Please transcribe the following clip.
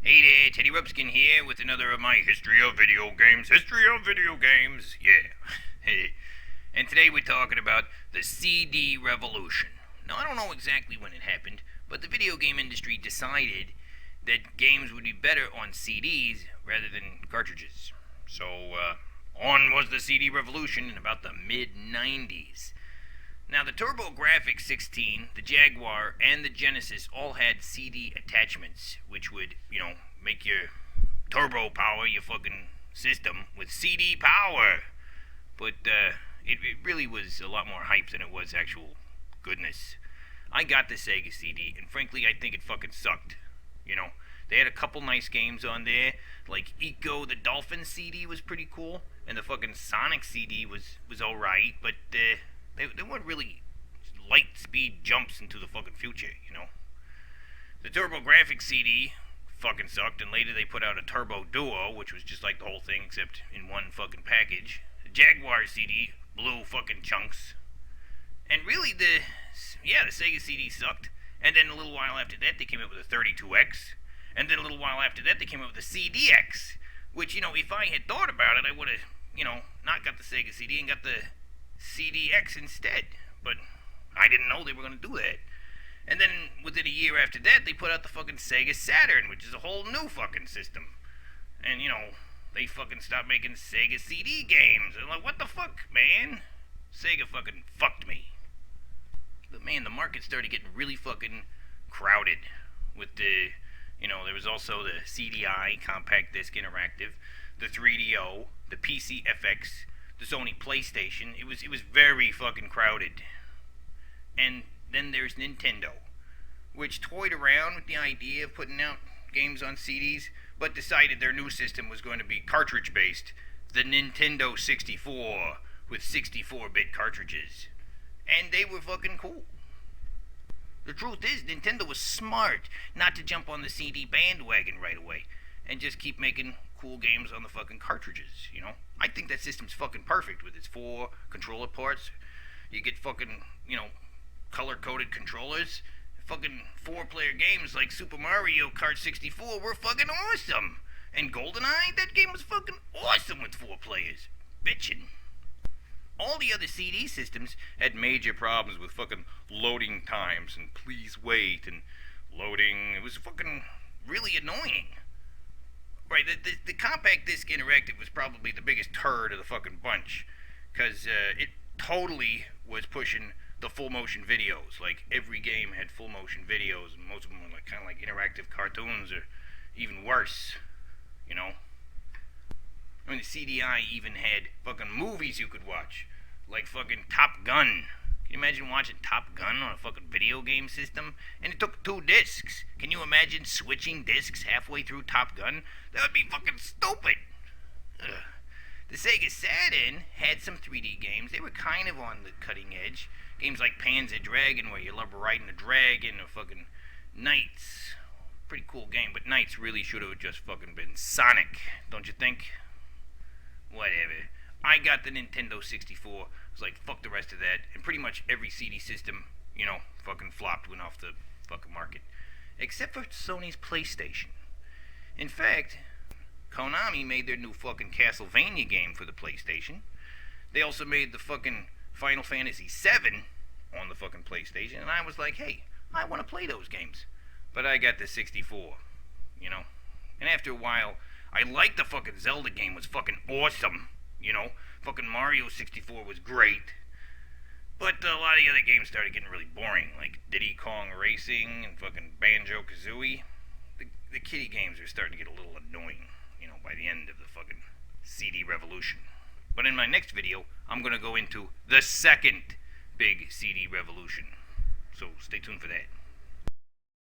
Hey there, Teddy Rubskin here with another of my History of Video Games. Yeah. Hey. And today we're talking about the CD revolution. Now, I don't know exactly when it happened, but the video game industry decided that games would be better on CDs rather than cartridges. So, on was the CD revolution in about the mid-90s. Now, the TurboGrafx 16, the Jaguar, and the Genesis all had CD attachments, which would, make your turbo power your fucking system with CD power. But it really was a lot more hype than it was actual goodness. I got the Sega CD, and frankly, I think it fucking sucked. They had a couple nice games on there, like Eco the Dolphin CD was pretty cool, and the fucking Sonic CD was alright, but they weren't really light speed jumps into the fucking future. The TurboGrafx CD fucking sucked, and later they put out a Turbo Duo, which was just like the whole thing except in one fucking package. The Jaguar CD blew fucking chunks. And really the Sega CD sucked. And then a little while after that they came out with a 32X. And then a little while after that they came out with a CDX. Which, if I had thought about it, I would have, not got the Sega CD and got the CDX instead. But I didn't know they were going to do that. And then within a year after that, they put out the fucking Sega Saturn, which is a whole new fucking system. And, they fucking stopped making Sega CD games. I'm like, what the fuck, man? Sega fucking fucked me. But, man, the market started getting really fucking crowded with the, there was also the CDI, Compact Disc Interactive, the 3DO, the PC FX, the Sony PlayStation. It was very fucking crowded. And then there's Nintendo, which toyed around with the idea of putting out games on CDs, but decided their new system was going to be cartridge-based, the Nintendo 64, with 64-bit cartridges. And they were fucking cool. The truth is, Nintendo was smart not to jump on the CD bandwagon right away, and just keep making cool games on the fucking cartridges, I think that system's fucking perfect with its 4 controller ports. You get fucking, color-coded controllers. Fucking 4-player games like Super Mario Kart 64 were fucking awesome. And GoldenEye, that game was fucking awesome with 4 players. Bitchin'. All the other CD systems had major problems with fucking loading times and please wait and loading. It was fucking really annoying. Right, the Compact Disc Interactive was probably the biggest turd of the fucking bunch. Because it totally was pushing the full motion videos. Like, every game had full motion videos, and most of them were kind of like interactive cartoons, or even worse. I mean, the CDI even had fucking movies you could watch, like fucking Top Gun. Can you imagine watching Top Gun on a fucking video game system? And it took 2 discs. Can you imagine switching discs halfway through Top Gun? That would be fucking stupid. Ugh. The Sega Saturn had some 3D games. They were kind of on the cutting edge. Games like Panzer Dragon, where you love riding a dragon, or fucking Knights. Pretty cool game, but Knights really should have just fucking been Sonic, don't you think? Whatever. I got the Nintendo 64. I was like, fuck the rest of that. And pretty much every CD system, fucking flopped, went off the fucking market. Except for Sony's PlayStation. In fact, Konami made their new fucking Castlevania game for the PlayStation. They also made the fucking Final Fantasy VII on the fucking PlayStation, and I was like, hey, I want to play those games. But I got the 64, And after a while, I liked the fucking Zelda game, was fucking awesome, Fucking Mario 64 was great. But a lot of the other games started getting really boring, like Diddy Kong Racing and fucking Banjo-Kazooie. The kiddie games are starting to get a little annoying, by the end of the fucking CD revolution. But in my next video, I'm going to go into the second big CD revolution. So stay tuned for that.